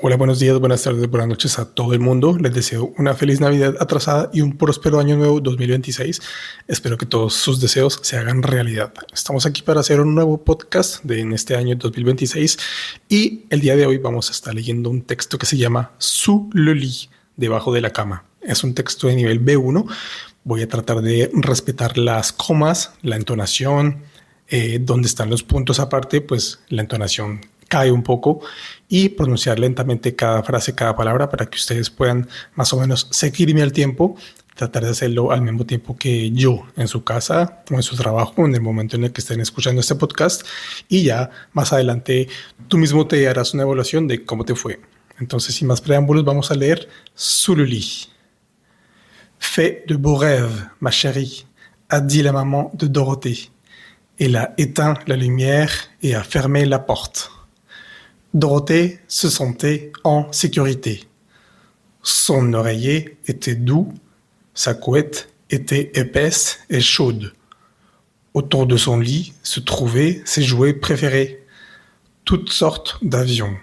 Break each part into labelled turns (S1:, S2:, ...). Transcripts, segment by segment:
S1: Hola, buenos días, buenas tardes, buenas noches a todo el mundo. Les deseo una feliz Navidad atrasada y un próspero año nuevo 2026. Espero que todos sus deseos se hagan realidad. Estamos aquí para hacer un nuevo podcast en este año 2026 y el día de hoy vamos a estar leyendo un texto que se llama Sous le lit, debajo de la cama. Es un texto de nivel B1. Voy a tratar de respetar las comas, la entonación, donde están los puntos aparte, pues la entonación cae un poco, y pronunciar lentamente cada frase, cada palabra, para que ustedes puedan más o menos seguirme al tiempo, tratar de hacerlo al mismo tiempo que yo en su casa o en su trabajo, en el momento en el que estén escuchando este podcast, y ya más adelante tú mismo te harás una evaluación de cómo te fue. Entonces, sin más preámbulos, vamos a leer Sous le lit. Fais de beaux rêves, ma chérie, a dit la maman de Dorothée. Elle a éteint la lumière et a fermé la porte. Dorothée se sentait en sécurité. Son oreiller était doux, sa couette était épaisse et chaude. Autour de son lit se trouvaient ses jouets préférés, toutes sortes d'avions.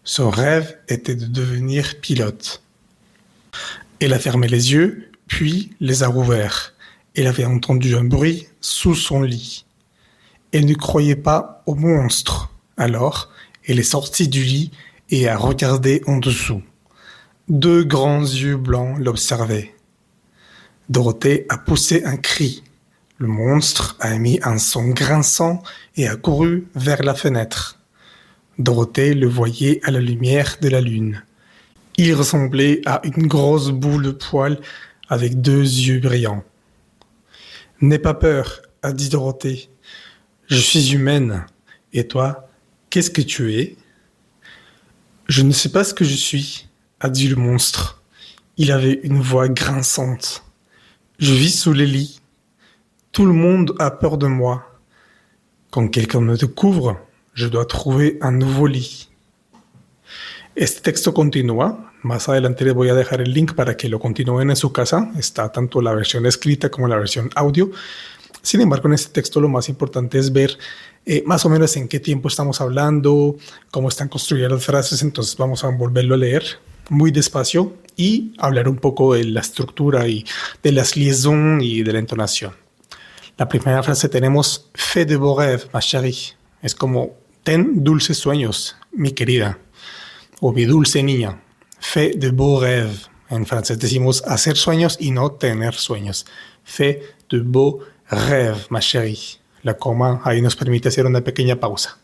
S1: Son rêve était de devenir pilote. Elle a fermé les yeux, puis les a rouverts. Elle avait entendu un bruit sous son lit. Elle ne croyait pas au monstre. Alors, elle est sortie du lit et a regardé en dessous. Deux grands yeux blancs l'observaient. Dorothée a poussé un cri. Le monstre a émis un son grinçant et a couru vers la fenêtre. Dorothée le voyait à la lumière de la lune. Il ressemblait à une grosse boule de poils avec deux yeux brillants. « N'aie pas peur, a dit Dorothée. Je suis humaine. Et toi, qu'est-ce que tu es ? Je ne sais pas ce que je suis, a dit le monstre. Il avait une voix grinçante. Je vis sous les lits. Tout le monde a peur de moi. Quand quelqu'un me découvre, je dois trouver un nouveau lit. Este texto continúa. Más adelante les voy a dejar el link para que lo continúen en su casa. Está tanto la versión escrita como la versión audio. Sin embargo, en este texto lo más importante es ver más o menos en qué tiempo estamos hablando, cómo están construidas las frases. Entonces vamos a volverlo a leer muy despacio y hablar un poco de la estructura y de las liaisons y de la entonación. La primera frase tenemos Fais de beaux rêves, ma chérie. Es como ten dulces sueños, mi querida, o mi dulce niña. Fais de beaux rêves. En francés decimos hacer sueños y no tener sueños. Fais de beaux rêves, ma chérie. La coma ahí nos permite hacer una pequeña pausa.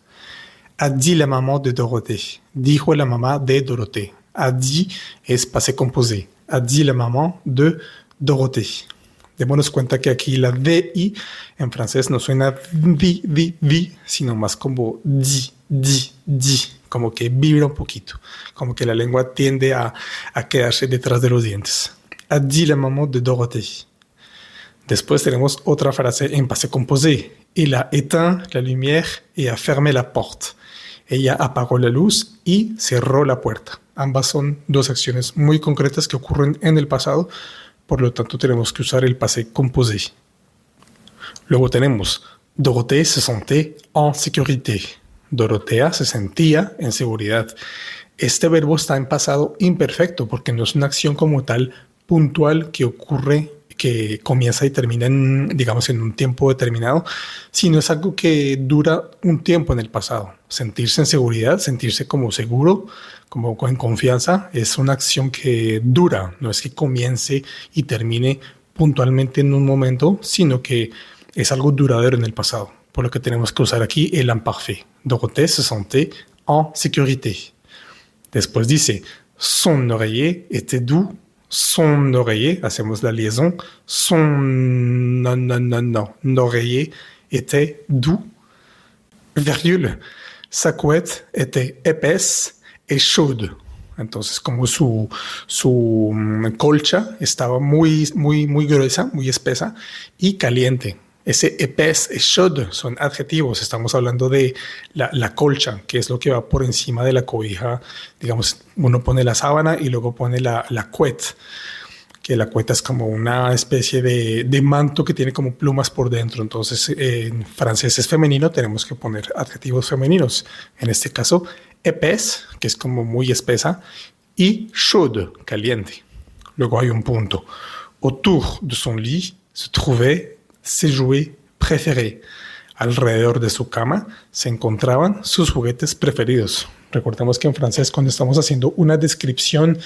S1: A dit la maman de Dorothée. Dijo la mamá de Dorothée. A dit es passé composé. A dit la maman de Dorothée. Démonos cuenta que aquí la DI en francés no suena vi, sino más como di, como que vibra un poquito, como que la lengua tiende a quedarse detrás de los dientes. A dit la maman de Dorothée. Después tenemos otra frase en passé composé. Elle a éteint la lumière et a fermé la porte. Ella apagó la luz y cerró la puerta. Ambas son dos acciones muy concretas que ocurren en el pasado, por lo tanto tenemos que usar el passé composé. Luego tenemos Dorothée se sentait en sécurité. Dorotea se sentía en seguridad. Este verbo está en pasado imperfecto porque no es una acción como tal puntual que ocurre, que comienza y termina en, digamos, en un tiempo determinado, sino es algo que dura un tiempo en el pasado. Sentirse en seguridad, sentirse como seguro, como en confianza, es una acción que dura, no es que comience y termine puntualmente en un momento, sino que es algo duradero en el pasado. Por lo que tenemos que usar aquí el imparfait. Dorothée se sentait en sécurité. Después dice, son oreiller était doux. Son oreiller, hacemos la liaison, son oreiller était doux, virgule, sa couette était épaisse et chaude. Entonces, como su colcha estaba muy gruesa, muy espesa y caliente. Ese épaisse et chaude son adjetivos. Estamos hablando de la colcha, que es lo que va por encima de la cobija. Digamos, uno pone la sábana y luego pone la couette, que la couette es como una especie de manto que tiene como plumas por dentro. Entonces, en francés es femenino, tenemos que poner adjetivos femeninos. En este caso, épaisse, que es como muy espesa, y chaude, caliente. Luego hay un punto. Autour de son lit se trouvaient ses jouets préférés. Alrededor de su cama se encontraban sus juguetes preferidos. Recordemos que en francés, cuando estamos haciendo una descripción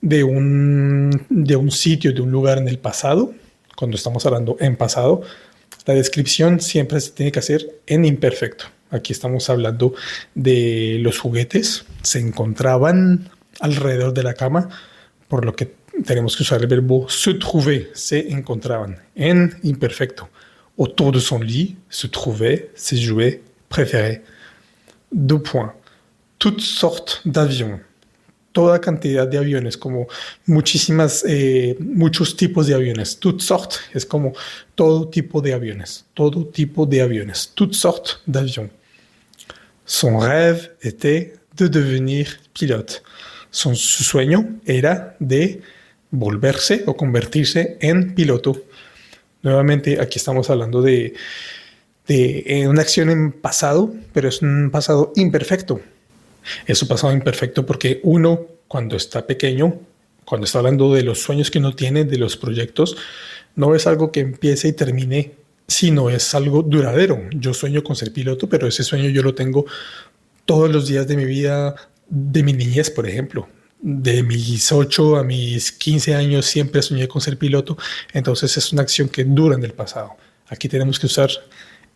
S1: de un sitio, de un lugar en el pasado, cuando estamos hablando en pasado, la descripción siempre se tiene que hacer en imperfecto. Aquí estamos hablando de los juguetes, se encontraban alrededor de la cama, por lo que tenemos que usar el verbo se trouver, se encontraban, en imperfecto. Autour de son lit se trouvaient ses jouets préférés. 2 points. Toutes sortes d'avions. Toda cantidad de aviones, como muchos tipos de aviones. Toutes sortes es como todo tipo de aviones. Todo tipo de aviones. Toutes sortes d'avions. Son rêve était de devenir pilote. Su sueño era de volverse o convertirse en piloto. Nuevamente, aquí estamos hablando de una acción en pasado, pero es un pasado imperfecto. Es un pasado imperfecto porque uno, cuando está pequeño, cuando está hablando de los sueños que uno tiene, de los proyectos, no es algo que empiece y termine, sino es algo duradero. Yo sueño con ser piloto, pero ese sueño yo lo tengo todos los días de mi vida, de mi niñez, por ejemplo. De mis 8 a mis 15 años siempre soñé con ser piloto, entonces es una acción que dura en el pasado. Aquí tenemos que usar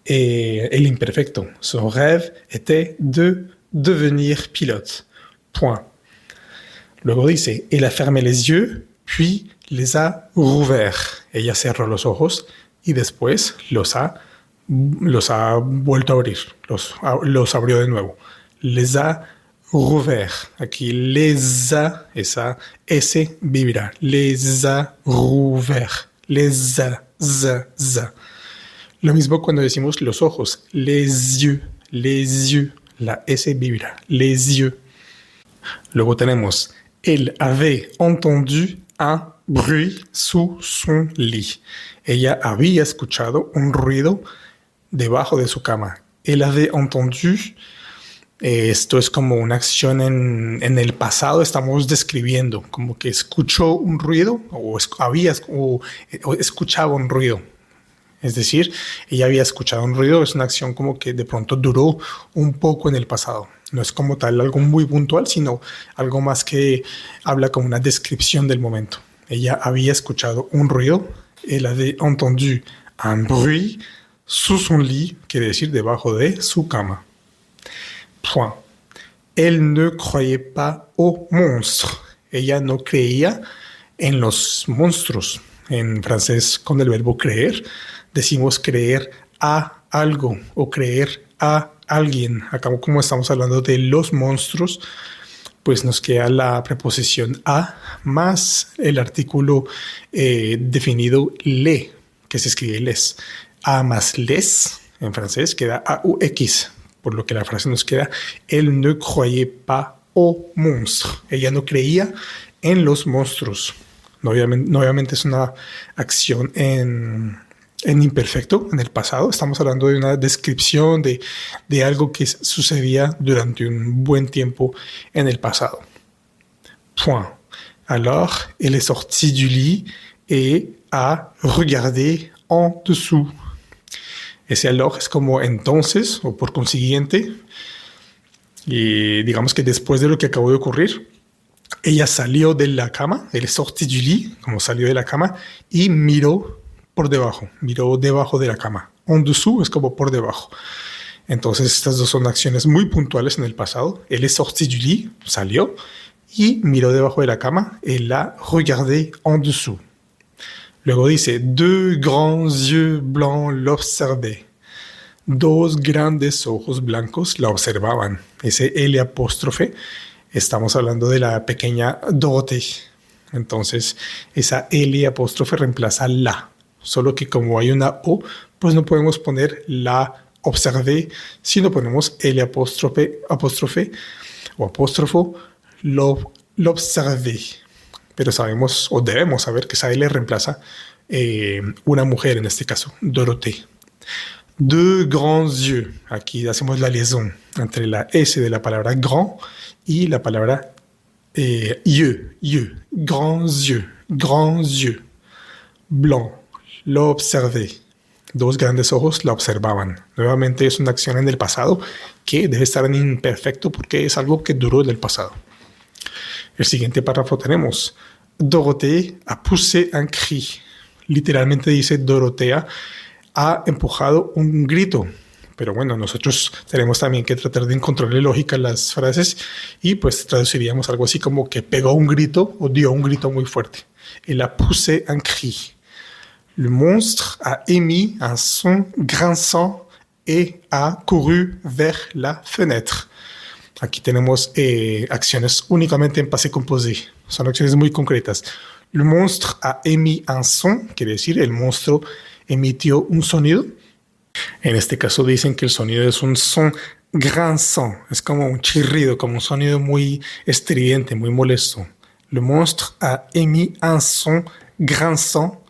S1: el imperfecto. Son rêve était de devenir pilote. Point. Luego dice, elle a fermé les yeux, puis les a rouverts. Ella cerró los ojos y después los ha vuelto a abrir. Los abrió de nuevo. Les ha rouvert. Aquí les a, esa S vibra. Les a rouvert. Les a, za. Lo mismo cuando decimos los ojos. Les yeux. Les yeux. La S vibra. Les yeux. Luego tenemos elle avait entendu un bruit sous son lit. Ella había escuchado un ruido debajo de su cama. Elle avait entendu. Esto es como una acción en el pasado, estamos describiendo, como que escuchó un ruido o escuchaba un ruido. Es decir, ella había escuchado un ruido, es una acción como que de pronto duró un poco en el pasado. No es como tal algo muy puntual, sino algo más que habla como una descripción del momento. Ella había escuchado un ruido, elle avait entendu un bruit sous son lit, quiere decir debajo de su cama. Point. Elle ne croyait pas aux monstres. Ella no creía en los monstruos. En francés, con el verbo creer, decimos creer a algo o creer a alguien. Acá, como estamos hablando de los monstruos, pues nos queda la preposición a más el artículo definido le, que se escribe les. A más les, en francés, queda AUX. Por lo que la frase nos queda, elle ne croyait pas aux monstres. Ella no creía en los monstruos. Nuevamente es una acción en imperfecto, en el pasado. Estamos hablando de una descripción de algo que sucedía durante un buen tiempo en el pasado. Point. Alors, elle est sortie du lit et a regardé en dessous. Ese alors es como entonces o por consiguiente. Y digamos que después de lo que acabó de ocurrir, ella salió de la cama, elle est sortie du lit, como salió de la cama, y miró por debajo, miró debajo de la cama. En dessous es como por debajo. Entonces estas dos son acciones muy puntuales en el pasado. Elle est sortie du lit, salió, y miró debajo de la cama, elle a regardé en dessous. Luego dice, deux grands yeux blancs l'observaient. Dos grandes ojos blancos la observaban. Ese L apóstrofe, estamos hablando de la pequeña Dorothée. Entonces, esa L apóstrofe reemplaza la. Solo que como hay una O, pues no podemos poner la observé, sino ponemos L apóstrofe o apóstrofo l'observé. Pero sabemos o debemos saber que esa L reemplaza una mujer, en este caso, Dorothée. De grands yeux. Aquí hacemos la liaison entre la S de la palabra grand y la palabra yeux. Grands yeux. Grands yeux. Blanc. Lo observé. Dos grandes ojos la observaban. Nuevamente es una acción en el pasado que debe estar en imperfecto porque es algo que duró en el pasado. El siguiente párrafo tenemos Dorothée a poussé un cri. Literalmente dice Dorotea ha empujado un grito. Pero bueno, nosotros tenemos también que tratar de encontrarle lógica a las frases y pues traduciríamos algo así como que pegó un grito o dio un grito muy fuerte. Elle a poussé un cri. Le monstre a émis un son grinçant et a couru vers la fenêtre. Aquí tenemos acciones únicamente en passé composé. Son acciones muy concretas. Le monstre a émis un son, quiere decir el monstruo emitió un sonido. En este caso dicen que el sonido es un son grinçant. Es como un chirrido, como un sonido muy estridente, muy molesto. Le monstre a émis un son grinçant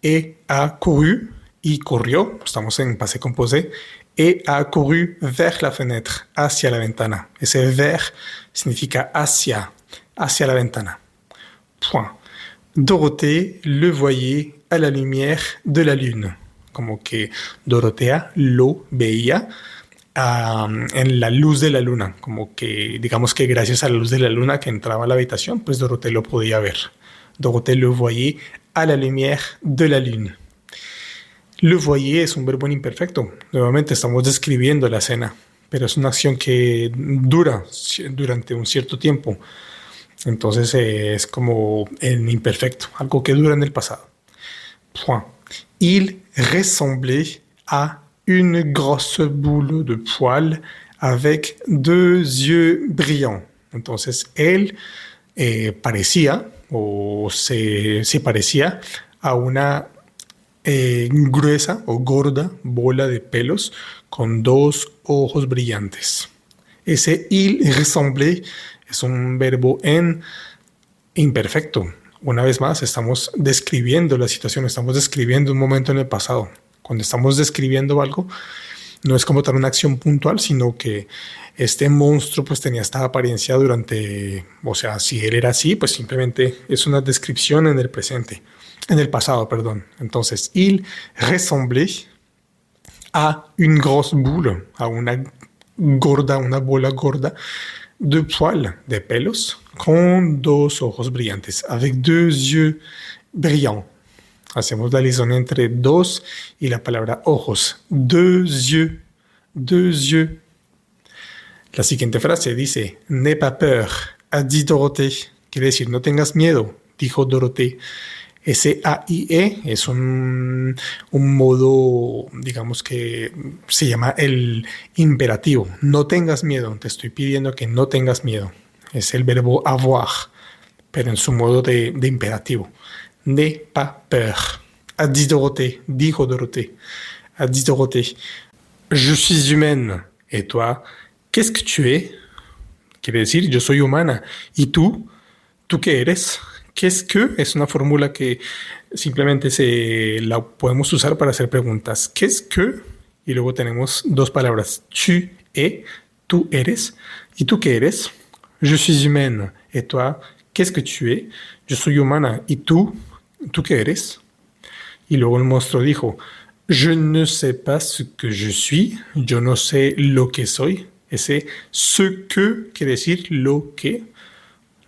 S1: et a couru, y corrió, estamos en passé composé, et a couru vers la fenêtre, hacia la ventana. Ese vers significa hacia la ventana. Point. Dorothée le voyait à la lumière de la lune. Como que Dorotea lo veía en la luz de la luna. Como que, digamos que gracias a la luz de la luna que entraba a la habitación, pues Dorothée lo podía ver. Dorothée le voyait à la lumière de la lune. Le voyait es un verbo en imperfecto. Nuevamente estamos describiendo la escena, pero es una acción que dura durante un cierto tiempo. Entonces es como en imperfecto, algo que dura en el pasado. Point. Il ressemblait à une grosse boule de poil avec deux yeux brillants. Entonces él parecía o se parecía a una gruesa o gorda bola de pelos con dos ojos brillantes. Ese il ressemblait es un verbo en imperfecto. Una vez más, estamos describiendo la situación, estamos describiendo un momento en el pasado. Cuando estamos describiendo algo, no es como tal una acción puntual, sino que este monstruo pues tenía esta apariencia durante, o sea, si él era así, pues simplemente es una descripción en el presente, en el pasado, perdón. Entonces, il ressemblait a une grosse boule, a una bola gorda de poils, de pelos, con dos ojos brillantes, avec deux yeux brillants. Hacemos la liaison entre dos y la palabra ojos. Deux yeux. Deux yeux. La siguiente frase dice, n'aie pas peur, a dit Dorothée. Quiere decir, no tengas miedo, dijo Dorothée. Ese AIE es un modo, digamos que se llama el imperativo. No tengas miedo, te estoy pidiendo que no tengas miedo. Es el verbo avoir, pero en su modo de imperativo. N'aie pas peur. A dit Dorothée, dijo Dorothée. A dit Dorothée, je suis humaine. Et toi, qu'est-ce que tu es? Quiere decir, yo soy humana. ¿Y tú? ¿Tú qué eres? Qu'est-ce que es una fórmula que simplemente la podemos usar para hacer preguntas. Qu'est-ce que? Y luego tenemos dos palabras. Tu es, tú eres. ¿Y tú qué eres? Je suis humaine. Et toi, qu'est-ce que tu es? Yo soy humana. ¿Y tú? ¿Tú qué eres? Y luego el monstruo dijo, je ne sais pas ce que je suis. Yo no sé lo que soy. Ese ce que quiere decir lo que.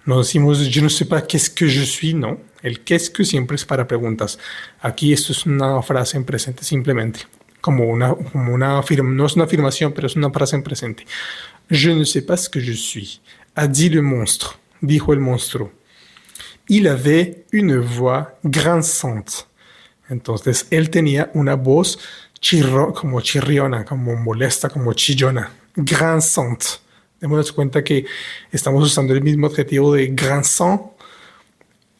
S1: No decimos je ne sais pas qu'est-ce que je suis, no. El qu'est-ce que siempre es para preguntas. Aquí esto es una frase en presente simplemente. Como una no es una afirmación, pero es una frase en presente. Je ne sais pas ce que je suis. A dit le monstre. Dijo el monstruo. Il avait une voix grinçante. Entonces él tenía una voz como chirriona, como molesta, como chillona. Grinçante. Démonos cuenta que estamos usando el mismo adjetivo de grinçant.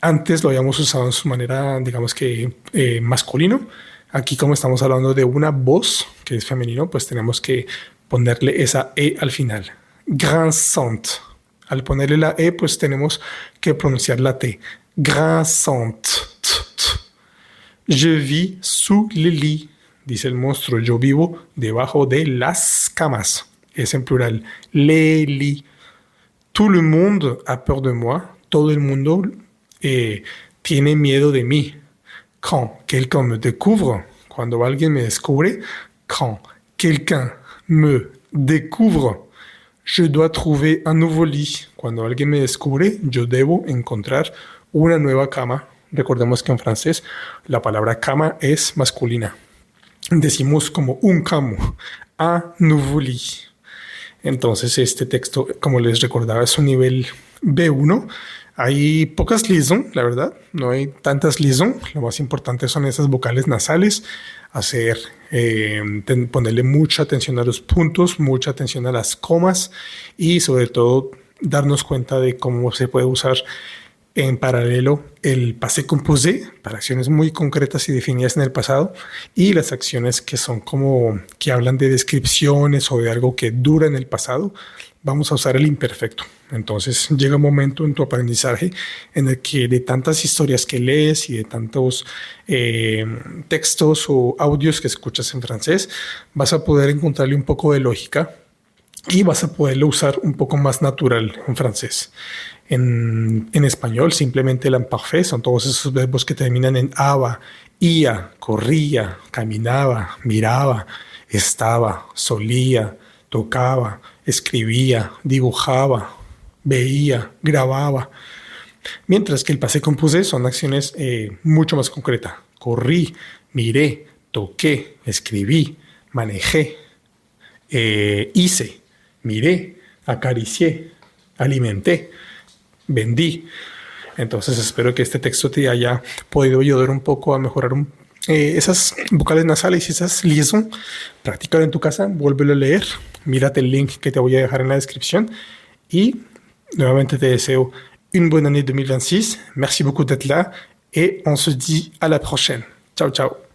S1: Antes lo habíamos usado en su manera, digamos que masculino. Aquí, como estamos hablando de una voz que es femenino, pues tenemos que ponerle esa E al final. Grinçante. Al ponerle la E, pues tenemos que pronunciar la T. Grinçante. Je vis sous le lit. dice el monstruo. Yo vivo debajo de las camas. Es en plural. Les lits. Tout le monde a peur de moi. Todo el mundo tiene miedo de mí. Quand quelqu'un me découvre, cuando alguien me descubre, quand quelqu'un me découvre, je dois trouver un nouveau lit. Cuando alguien me descubre, yo debo encontrar una nueva cama. Recordemos que en francés la palabra cama es masculina. Decimos como un camo, un nouveau lit. Entonces este texto, como les recordaba, es un nivel B1. Hay pocas liaisons, la verdad, no hay tantas liaisons. Lo más importante son esas vocales nasales, ponerle mucha atención a los puntos, mucha atención a las comas y sobre todo darnos cuenta de cómo se puede usar en paralelo el passé composé para acciones muy concretas y definidas en el pasado y las acciones que son como que hablan de descripciones o de algo que dura en el pasado. Vamos a usar el imperfecto. Entonces llega un momento en tu aprendizaje en el que de tantas historias que lees y de tantos textos o audios que escuchas en francés, vas a poder encontrarle un poco de lógica y vas a poderlo usar un poco más natural en francés. En español, simplemente el imparfait son todos esos verbos que terminan en aba, ia, corría, caminaba, miraba, estaba, solía, tocaba, escribía, dibujaba, veía, grababa. Mientras que el passé composé son acciones mucho más concretas. Corrí, miré, toqué, escribí, manejé, hice, miré, acaricié, alimenté, vendí. Entonces espero que este texto te haya podido ayudar un poco a mejorar esas vocales nasales y esas liaisons. Practícalo en tu casa, vuélvelo a leer, mírate el link que te voy a dejar en la descripción y nuevamente te deseo une bonne année 2026. Merci beaucoup d'être là et on se dit à la prochaine. Ciao, ciao.